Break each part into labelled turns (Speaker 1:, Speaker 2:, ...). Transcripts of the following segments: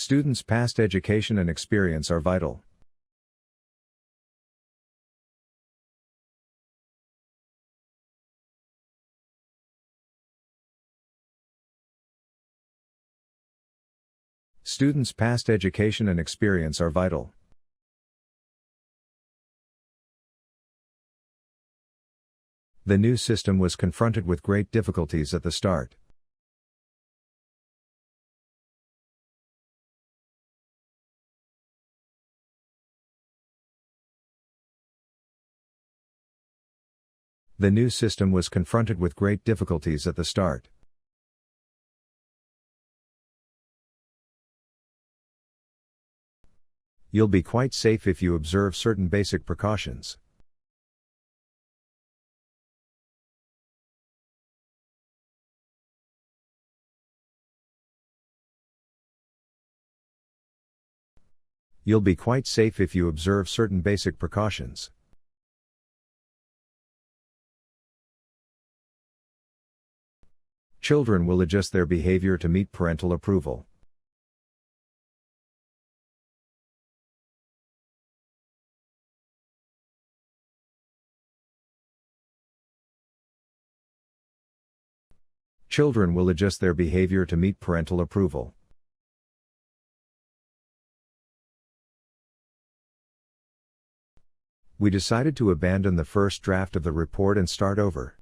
Speaker 1: Students' past education and experience are vital. Students' past education and experience are vital. The new system was confronted with great difficulties at the start. The new system was confronted with great difficulties at the start. You'll be quite safe if you observe certain basic precautions. You'll be quite safe if you observe certain basic precautions. Children will adjust their behavior to meet parental approval. Children will adjust their behavior to meet parental approval. We decided to abandon the first draft of the report and start over.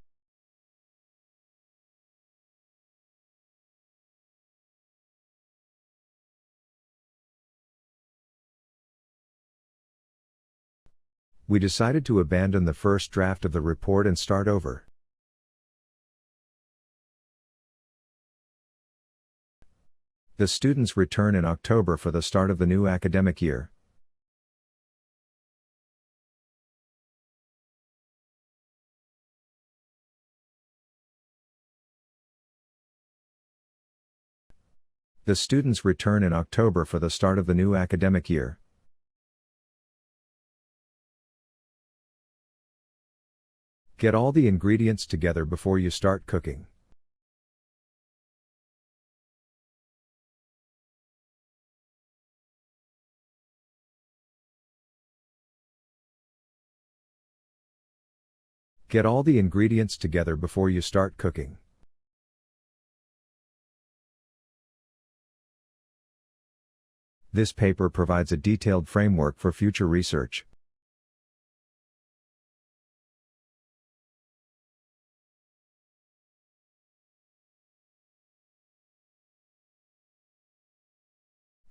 Speaker 1: We decided to abandon the first draft of the report and start over. The students return in October for the start of the new academic year. The students return in October for the start of the new academic year. Get all the ingredients together before you start cooking. Get all the ingredients together before you start cooking. This paper provides a detailed framework for future research.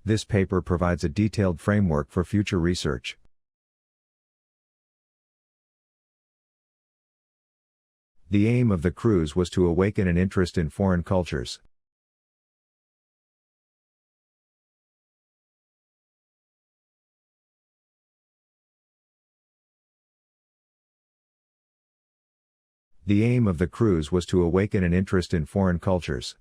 Speaker 1: This paper provides a detailed framework for future research. The aim of the cruise was to awaken an interest in foreign cultures. The aim of the cruise was to awaken an interest in foreign cultures.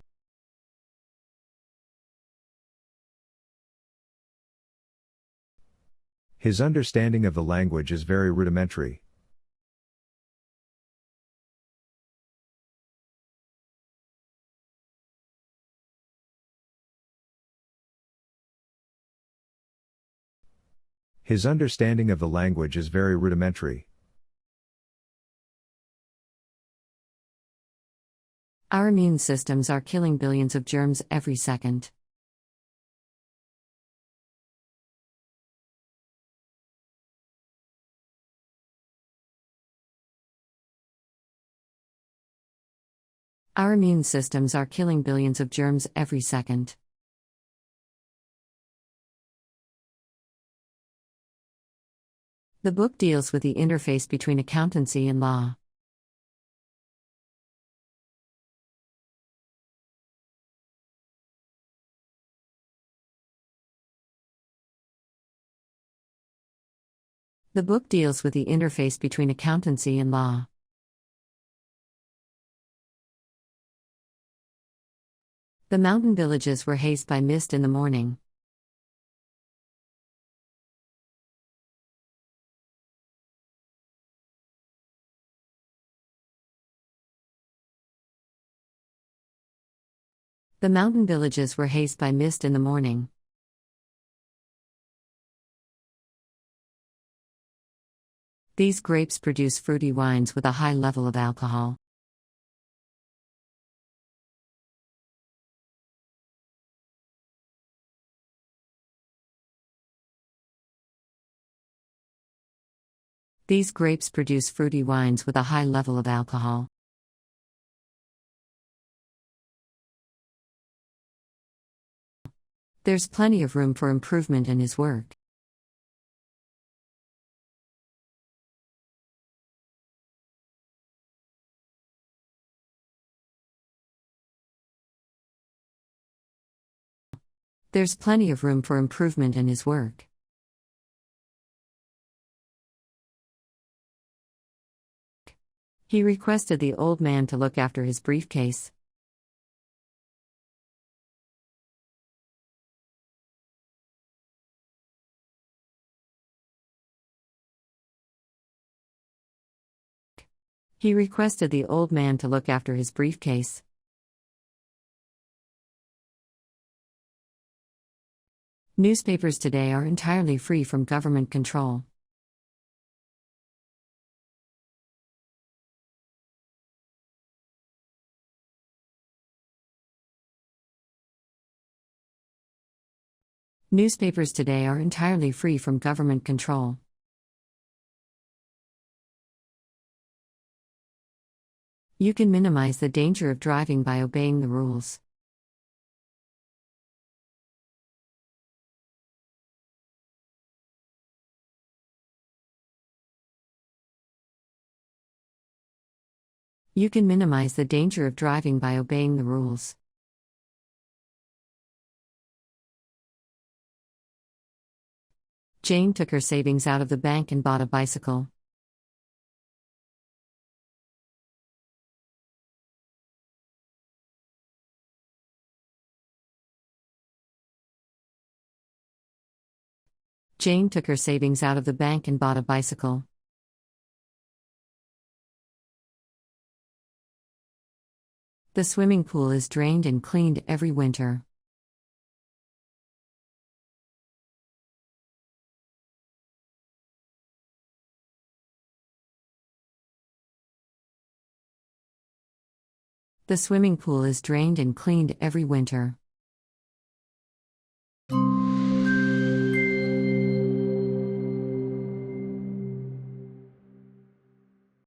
Speaker 1: His understanding of the language is very rudimentary. His understanding of the language is very rudimentary.
Speaker 2: Our immune systems are killing billions of germs every second. Our immune systems are killing billions of germs every second. The book deals with the interface between accountancy and law. The book deals with the interface between accountancy and law. The mountain villages were hazed by mist in the morning. The mountain villages were hazed by mist in the morning. These grapes produce fruity wines with a high level of alcohol. These grapes produce fruity wines with a high level of alcohol. There's plenty of room for improvement in his work. There's plenty of room for improvement in his work. He requested the old man to look after his briefcase. He requested the old man to look after his briefcase. Newspapers today are entirely free from government control. Newspapers today are entirely free from government control. You can minimize the danger of driving by obeying the rules. You can minimize the danger of driving by obeying the rules. Jane took her savings out of the bank and bought a bicycle. Jane took her savings out of the bank and bought a bicycle. The swimming pool is drained and cleaned every winter. The swimming pool is drained and cleaned every winter.